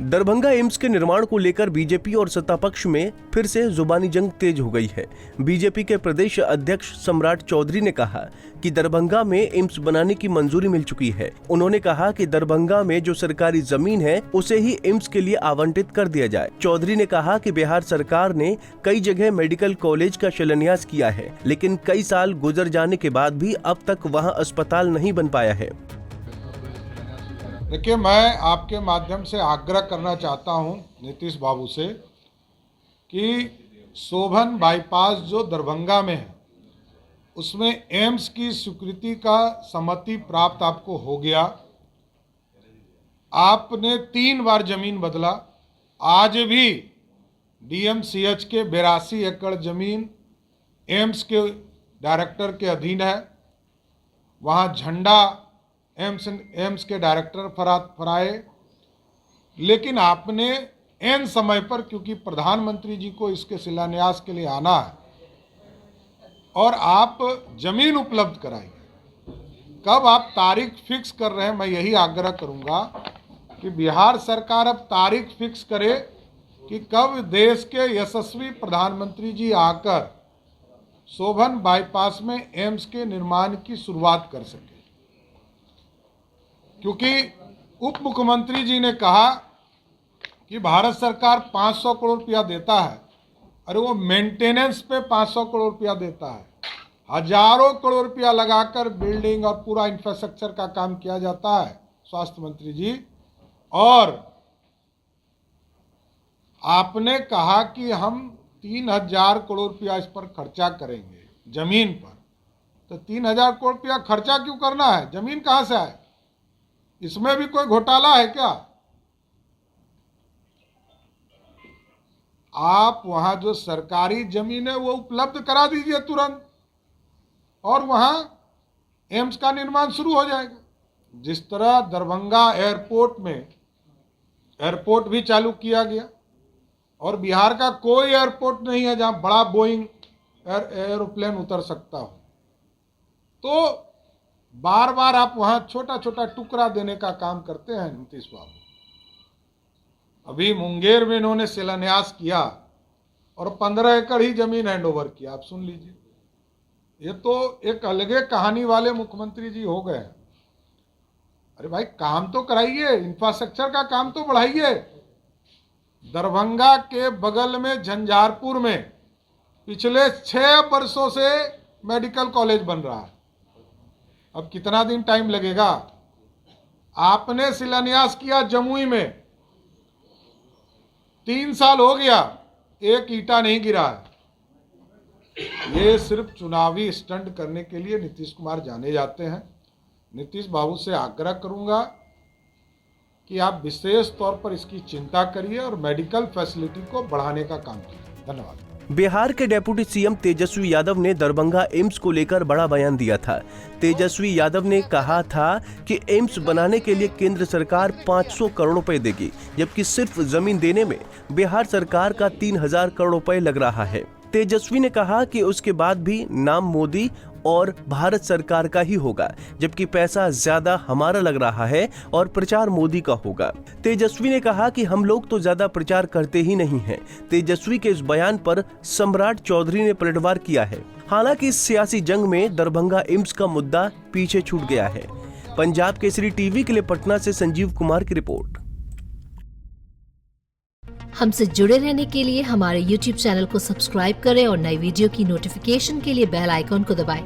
Darbhanga AIIMS के निर्माण को लेकर बीजेपी और सत्ता पक्ष में फिर से जुबानी जंग तेज हो गई है। बीजेपी के प्रदेश अध्यक्ष सम्राट चौधरी ने कहा कि दरभंगा में एम्स बनाने की मंजूरी मिल चुकी है। उन्होंने कहा कि दरभंगा में जो सरकारी जमीन है उसे ही एम्स के लिए आवंटित कर दिया जाए। चौधरी ने कहा कि बिहार सरकार ने कई जगह मेडिकल कॉलेज का शिलान्यास किया है, लेकिन कई साल गुजर जाने के बाद भी अब तक वहाँ अस्पताल नहीं बन पाया है। देखिए, मैं आपके माध्यम से आग्रह करना चाहता हूं नीतीश बाबू से कि शोभन बाईपास जो दरभंगा में है उसमें एम्स की स्वीकृति का सम्मति प्राप्त आपको हो गया। आपने 3 बार जमीन बदला। आज भी डीएमसीएच के 82 एकड़ जमीन एम्स के डायरेक्टर के अधीन है। वहाँ झंडा एम्स के डायरेक्टर फहराए, लेकिन आपने एन समय पर, क्योंकि प्रधानमंत्री जी को इसके शिलान्यास के लिए आना है और आप जमीन उपलब्ध कराइए। कब आप तारीख फिक्स कर रहे हैं, मैं यही आग्रह करूंगा कि बिहार सरकार अब तारीख फिक्स करे कि कब देश के यशस्वी प्रधानमंत्री जी आकर शोभन बाईपास में एम्स के निर्माण की शुरुआत कर सके। क्योंकि उप मुख्यमंत्री जी ने कहा कि भारत सरकार 500 करोड़ रुपया देता है, अरे वो मेंटेनेंस पे 500 करोड़ रुपया देता है। हजारों करोड़ रुपया लगाकर बिल्डिंग और पूरा इंफ्रास्ट्रक्चर का काम किया जाता है स्वास्थ्य मंत्री जी। और आपने कहा कि हम 3000 करोड़ रुपया इस पर खर्चा करेंगे जमीन पर, तो 3000 करोड़ रुपया खर्चा क्यों करना है? जमीन कहाँ से आए? इसमें भी कोई घोटाला है क्या? आप वहां जो सरकारी जमीन है वो उपलब्ध करा दीजिए तुरंत, और वहां एम्स का निर्माण शुरू हो जाएगा। जिस तरह दरभंगा एयरपोर्ट में एयरपोर्ट भी चालू किया गया, और बिहार का कोई एयरपोर्ट नहीं है जहां बड़ा बोइंग एरोप्लेन उतर सकता हो। तो बार बार आप वहां छोटा छोटा टुकड़ा देने का काम करते हैं नीतीश बाबू। अभी मुंगेर में इन्होंने शिलान्यास किया और 15 एकड़ ही जमीन हैंडओवर किया। आप सुन लीजिए, ये तो एक अलगे कहानी वाले मुख्यमंत्री जी हो गए। अरे भाई, काम तो कराइए, इंफ्रास्ट्रक्चर का काम तो बढ़ाइए। दरभंगा के बगल में झंझारपुर में पिछले 6 वर्षों से मेडिकल कॉलेज बन रहा है। अब कितना दिन टाइम लगेगा? आपने शिलान्यास किया जमुई में, 3 साल हो गया, एक ईंटा नहीं गिरा है। ये सिर्फ चुनावी स्टंट करने के लिए नीतीश कुमार जाने जाते हैं। नीतीश बाबू से आग्रह करूंगा कि आप विशेष तौर पर इसकी चिंता करिए और मेडिकल फैसिलिटी को बढ़ाने का काम कीजिए। धन्यवाद। बिहार के डेप्यूटी सीएम तेजस्वी यादव ने दरभंगा एम्स को लेकर बड़ा बयान दिया था। तेजस्वी यादव ने कहा था कि एम्स बनाने के लिए केंद्र सरकार 500 करोड़ रुपए देगी, जबकि सिर्फ जमीन देने में बिहार सरकार का 3000 करोड़ रुपए लग रहा है। तेजस्वी ने कहा कि उसके बाद भी नाम मोदी और भारत सरकार का ही होगा, जबकि पैसा ज्यादा हमारा लग रहा है और प्रचार मोदी का होगा। तेजस्वी ने कहा कि हम लोग तो ज्यादा प्रचार करते ही नहीं हैं। तेजस्वी के इस बयान पर सम्राट चौधरी ने पलटवार किया है। हालांकि इस सियासी जंग में दरभंगा एम्स का मुद्दा पीछे छूट गया है। पंजाब केसरी टीवी के लिए पटना से संजीव कुमार की रिपोर्ट। हमसे जुड़े रहने के लिए हमारे YouTube चैनल को सब्सक्राइब करें और नई वीडियो की नोटिफिकेशन के लिए बेल आइकॉन को दबाएं।